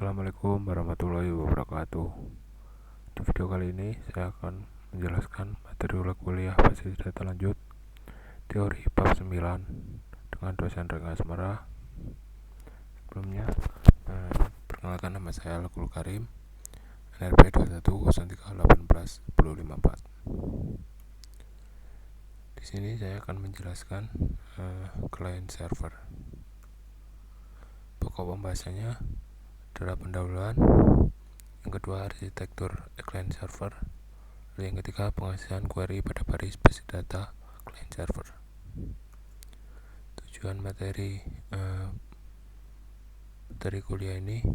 Assalamualaikum warahmatullahi wabarakatuh. Di video kali ini saya akan menjelaskan materi kuliah basis data lanjut teori bab 9 dengan dosen Rengga Asmara. Sebelumnya perkenalkan, nama saya Alkul Karim, NRP 2103181054. Di sini saya akan menjelaskan client server. Pokok pembahasannya adalah pendahuluan, yang kedua arsitektur client server, lalu yang ketiga pengasihan query pada baris basis data client server. Tujuan materi kuliah ini,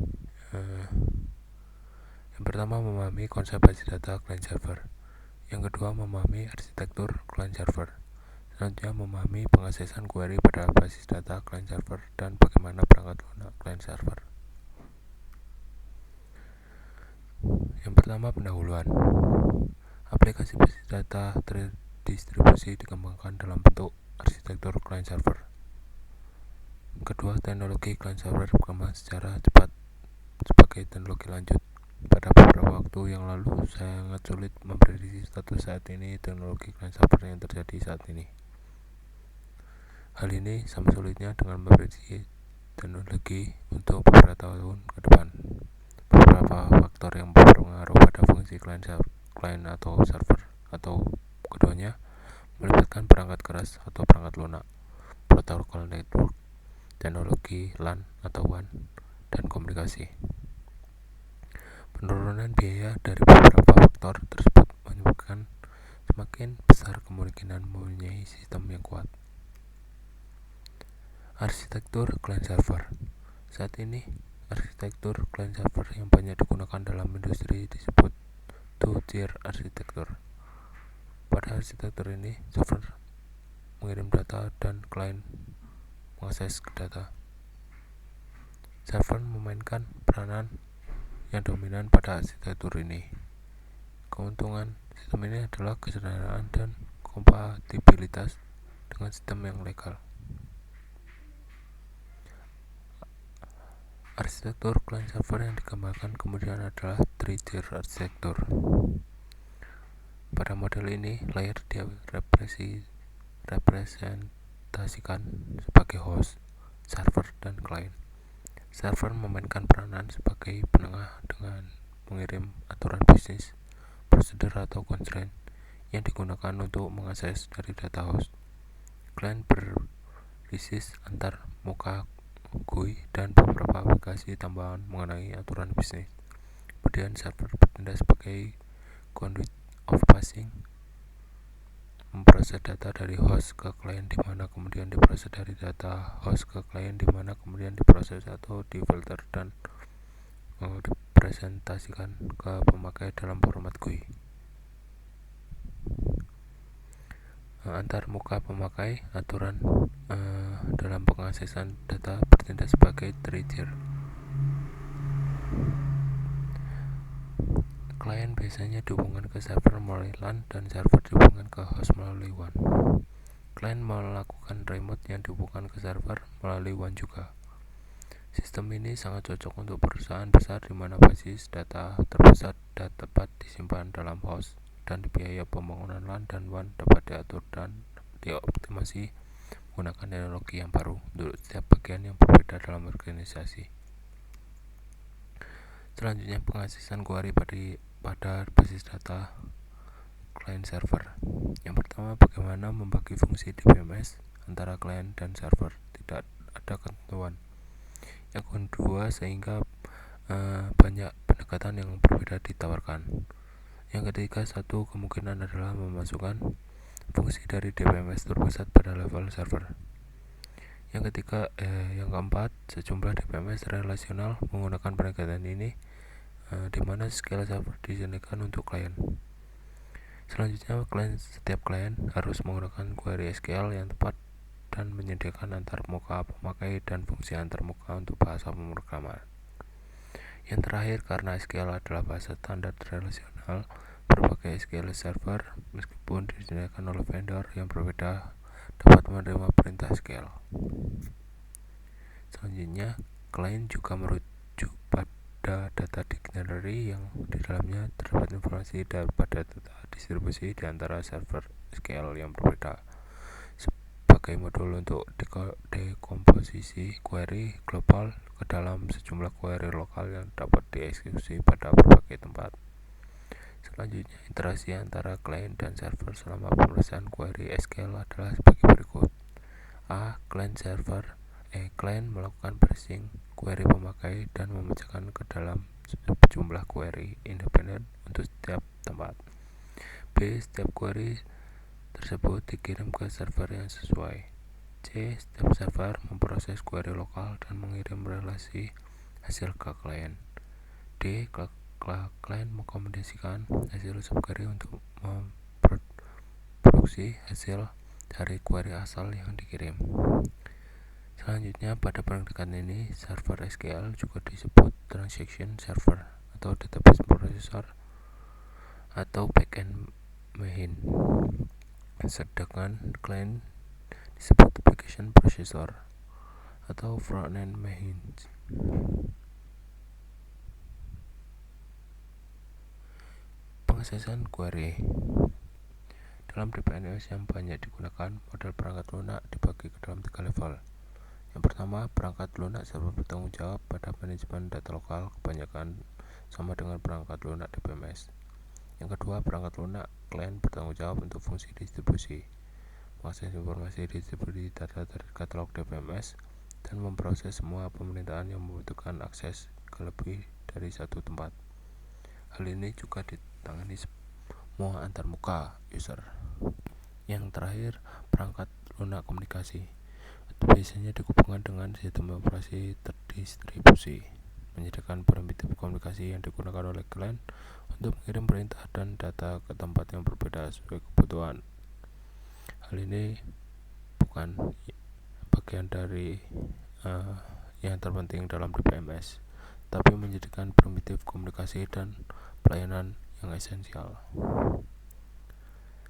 yang pertama memahami konsep basis data client server, yang kedua memahami arsitektur client server, selanjutnya memahami pengaksesan query pada basis data client server dan bagaimana perangkat lunak client server. Yang pertama, pendahuluan. Aplikasi basis data terdistribusi dikembangkan dalam bentuk arsitektur client server. Kedua, teknologi client server berkembang secara cepat sebagai teknologi lanjut. Pada beberapa waktu yang lalu, saya sangat sulit memprediksi status saat ini teknologi client server yang terjadi saat ini. Hal ini sama sulitnya dengan memprediksi teknologi untuk beberapa tahun ke depan. Beberapa faktor yang berpengaruh pada fungsi client atau server atau keduanya melibatkan perangkat keras atau perangkat lunak, protokol network, teknologi LAN atau WAN, dan komunikasi. Penurunan biaya dari beberapa faktor tersebut menyebabkan semakin besar kemungkinan mempunyai sistem yang kuat. Arsitektur client server. Saat ini, arsitektur client server yang banyak digunakan dalam industri disebut two-tier arsitektur. Pada arsitektur ini, server mengirim data dan klien mengakses data. Server memainkan peranan yang dominan pada arsitektur ini. Keuntungan sistem ini adalah kesederhanaan dan kompatibilitas dengan sistem yang legal. Arsitektur client server yang dikembangkan kemudian adalah three-tier arsitektur. Pada model ini, layer direpresentasikan sebagai host, server, dan klien. Server memainkan peranan sebagai penengah dengan mengirim aturan bisnis, prosedur atau constraint yang digunakan untuk mengakses dari data host. Klien berbasis antar muka GUI dan beberapa aplikasi tambahan mengenai aturan bisnis. Kemudian server bertindak sebagai conduit of passing, memproses data dari host ke klien di mana kemudian diproses dari data host ke klien di mana kemudian diproses atau difilter dan dipresentasikan ke pemakai dalam format GUI. Antar muka pemakai aturan dalam pengaksesan data bertindak sebagai three-tier. Klien biasanya dihubungkan ke server melalui LAN dan server dihubungkan ke host melalui WAN. Klien melakukan remote yang dihubungkan ke server melalui WAN juga. Sistem ini sangat cocok untuk perusahaan besar di mana basis data terbesar dan tepat disimpan dalam host, dan biaya pembangunan LAN dan WAN dapat diatur dan dioptimasi menggunakan teknologi yang baru untuk setiap bagian yang berbeda dalam organisasi. Selanjutnya, pengaksesan query pada basis data client server. Yang pertama, bagaimana membagi fungsi DBMS antara klien dan server. Tidak ada ketentuan. Yang kedua, sehingga banyak pendekatan yang berbeda ditawarkan. Yang ketiga, satu kemungkinan adalah memasukkan fungsi dari DBMS terpusat pada level server. Yang keempat, sejumlah DBMS relasional menggunakan pendekatan ini, di mana scale server disediakan untuk klien. Selanjutnya, setiap klien harus menggunakan query SQL yang tepat dan menyediakan antar muka pemakai dan fungsi antar muka untuk bahasa pemrograman. Yang terakhir, karena SQL adalah bahasa standar relasional, berbagai SQL server meskipun disediakan oleh vendor yang berbeda dapat menerima perintah SQL. Selanjutnya, klien juga merujuk pada data dictionary yang di dalamnya terdapat informasi pada data distribusi di antara server SQL yang berbeda. Sebagai modul untuk dekomposisi query global ke dalam sejumlah query lokal yang dapat dieksekusi pada berbagai tempat. Selanjutnya, interaksi antara klien dan server selama pemrosesan query SQL adalah sebagai berikut. A. Klien melakukan parsing query pemakai dan memecahkan ke dalam sejumlah query independen untuk setiap tempat. B. Setiap query tersebut dikirim ke server yang sesuai. C. Setiap server memproses query lokal dan mengirim relasi hasil ke klien. D. Klien mengkomodasikan hasil subquery untuk memproduksi hasil dari query asal yang dikirim. Selanjutnya, pada pendekatan ini, server SQL juga disebut transaction server atau database processor atau backend machine, sedangkan klien disebut application processor atau frontend machine. Pengaksesan query dalam DBMS yang banyak digunakan, model perangkat lunak dibagi ke dalam 3 level. Yang pertama, perangkat lunak server bertanggung jawab pada manajemen data lokal, kebanyakan sama dengan perangkat lunak DBMS. Yang kedua, perangkat lunak klien bertanggung jawab untuk fungsi distribusi, mengakses informasi distribusi data dari katalog DBMS, dan memproses semua pemerintahan yang membutuhkan akses ke lebih dari satu tempat. Hal ini juga ditangani semua antarmuka user. Yang terakhir, perangkat lunak komunikasi biasanya dihubungkan dengan sistem operasi terdistribusi, menyediakan primitif komunikasi yang digunakan oleh klien untuk mengirim perintah dan data ke tempat yang berbeda sesuai kebutuhan. Hal ini bukan bagian dari yang terpenting dalam DBMS, tapi menyediakan primitif komunikasi dan pelayanan yang esensial.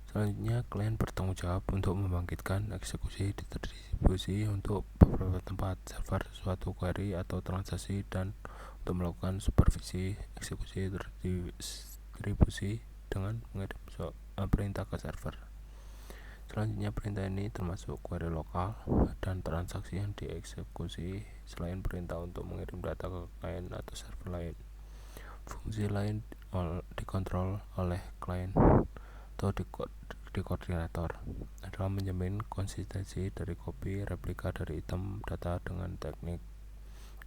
Selanjutnya, klien bertanggung jawab untuk membangkitkan eksekusi distribusi untuk beberapa tempat server suatu query atau transaksi dan untuk melakukan supervisi eksekusi distribusi dengan mengirim perintah ke server. Selanjutnya, perintah ini termasuk query lokal dan transaksi yang dieksekusi selain perintah untuk mengirim data ke klien atau server lain. Fungsi lain dikontrol oleh klien atau di koordinator adalah menjamin konsistensi dari copy replika dari item data dengan teknik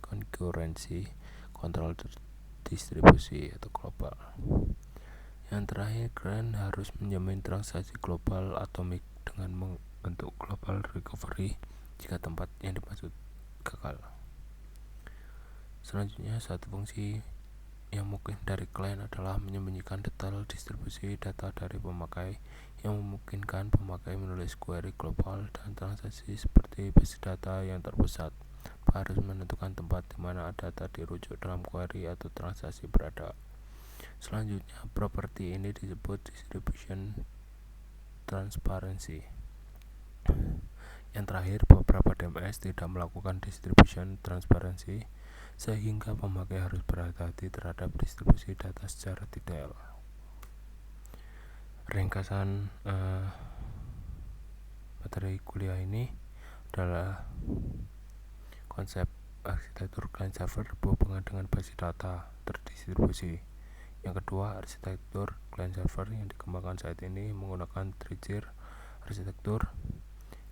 konkurensi kontrol distribusi atau global. Yang terakhir, klien harus menjamin transaksi global atomik dengan membentuk global recovery jika tempat yang dimaksud gagal. Selanjutnya, satu fungsi yang mungkin dari klien adalah menyembunyikan detail distribusi data dari pemakai yang memungkinkan pemakai menulis query global dan transaksi seperti base data yang terpusat. Harus menentukan tempat di mana data dirujuk dalam query atau transaksi berada. Selanjutnya, properti ini disebut distribution transparency. Yang terakhir, beberapa DMS tidak melakukan distribution transparency sehingga pemakai harus berhati-hati terhadap distribusi data secara detail. Ringkasan materi kuliah ini adalah konsep arsitektur client server berhubungan dengan basis data terdistribusi. Yang kedua, arsitektur client server yang dikembangkan saat ini menggunakan three-tier arsitektur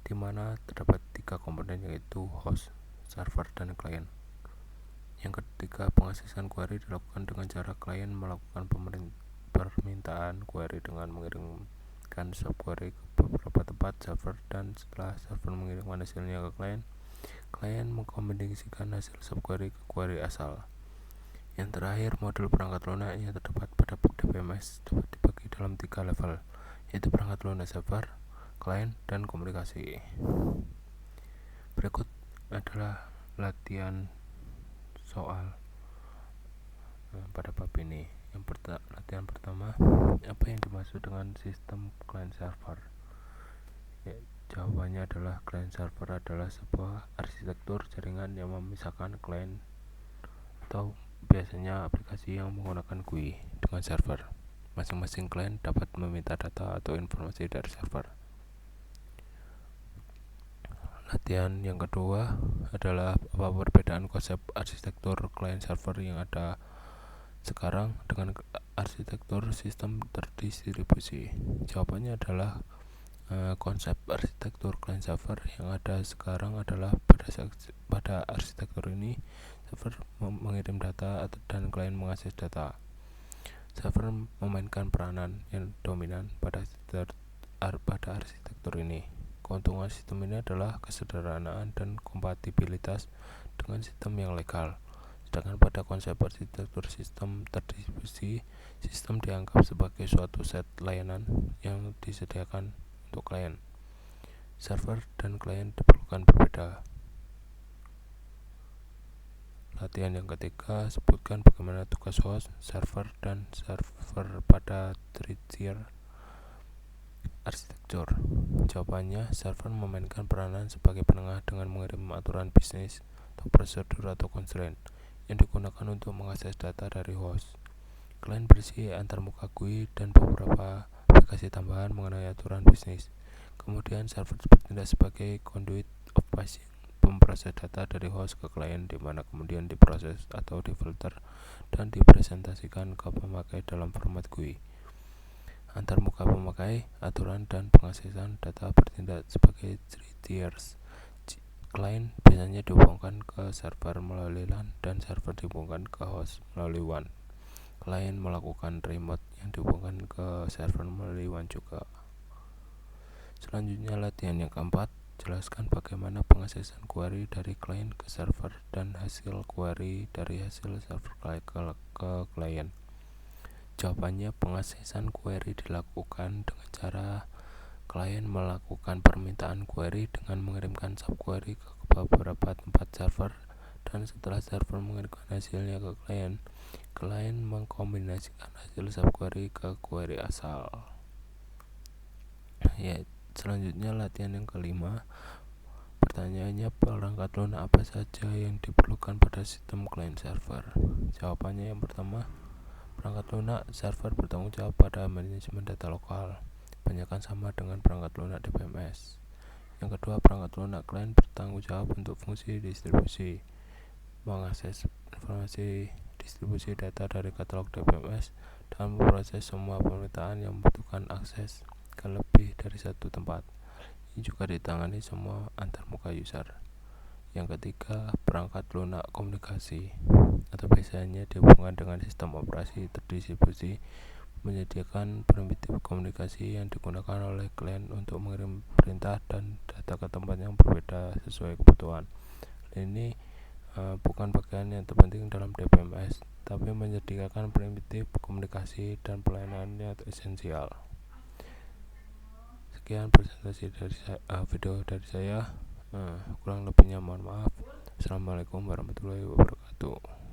di mana terdapat 3 komponen yaitu host, server, dan klien. Yang ketiga, pengaksesan query dilakukan dengan cara klien melakukan permintaan query dengan mengirimkan subquery ke beberapa tempat server, dan setelah server mengirimkan hasilnya ke klien mengkomunikasikan hasil subquery ke query asal. Yang terakhir, modul perangkat lunak yang terdapat pada DBMS dapat dibagi dalam 3 level, yaitu perangkat lunak server, klien, dan komunikasi. Berikut adalah latihan soal pada bab ini. Latihan pertama, apa yang dimaksud dengan sistem client server? Jawabannya adalah client server adalah sebuah arsitektur jaringan yang memisahkan klien atau biasanya aplikasi yang menggunakan GUI dengan server. Masing-masing klien dapat meminta data atau informasi dari server. Latihan yang kedua adalah apa perbedaan konsep arsitektur client server yang ada sekarang dengan arsitektur sistem terdistribusi. Jawabannya adalah konsep arsitektur client server yang ada sekarang adalah pada arsitektur ini server mengirim data dan klien mengakses data. Server memainkan peranan yang dominan pada arsitektur ini. Keuntungan sistem ini adalah kesederhanaan dan kompatibilitas dengan sistem yang legal. Sedangkan pada konsep arsitektur sistem terdistribusi, sistem dianggap sebagai suatu set layanan yang disediakan untuk klien. Server dan klien diperlukan berbeda. Latihan yang ketiga, sebutkan bagaimana tugas host, server, dan server pada three-tier arsitektur. Jawabannya, server memainkan peranan sebagai penengah dengan mengirim aturan bisnis atau prosedur atau constraint yang digunakan untuk mengakses data dari host. Klien berisi antarmuka GUI dan beberapa aplikasi tambahan mengenai aturan bisnis. Kemudian server bertindak sebagai conduit of passing, memproses data dari host ke klien, di mana kemudian diproses atau difilter dan dipresentasikan ke pemakai dalam format GUI. Antarmuka pemakai, aturan, dan pengaksesan data bertindak sebagai three tiers. Klien biasanya dihubungkan ke server melalui LAN dan server dihubungkan ke host melalui WAN. Klien melakukan remote yang dihubungkan ke server melalui WAN juga. Selanjutnya latihan yang keempat, jelaskan bagaimana pengaksesan query dari klien ke server dan hasil query dari hasil server ke klien. Jawabannya, pengaksesan query dilakukan dengan cara klien melakukan permintaan query dengan mengirimkan subquery ke beberapa tempat server, dan setelah server mengirimkan hasilnya ke klien mengkombinasikan hasil subquery ke query asal. Selanjutnya latihan yang kelima, pertanyaannya, perangkat lunak apa saja yang diperlukan pada sistem client server? Jawabannya, yang pertama, perangkat lunak server bertanggung jawab pada manajemen data lokal, kebanyakan sama dengan perangkat lunak DBMS. Yang kedua, perangkat lunak klien bertanggung jawab untuk fungsi distribusi, mengakses informasi distribusi data dari katalog DBMS dan memproses semua permintaan yang membutuhkan akses ke lebih dari satu tempat. Ini juga ditangani semua antarmuka user. Yang ketiga, perangkat lunak komunikasi, atau biasanya dihubungkan dengan sistem operasi terdistribusi, menyediakan primitif komunikasi yang digunakan oleh klien untuk mengirim perintah dan data ke tempat yang berbeda sesuai kebutuhan. Ini bukan bagian yang terpenting dalam DBMS, tapi menyediakan primitif komunikasi dan pelayanannya esensial. Sekian presentasi dari video dari saya. Kurang lebihnya mohon maaf. Assalamualaikum warahmatullahi wabarakatuh.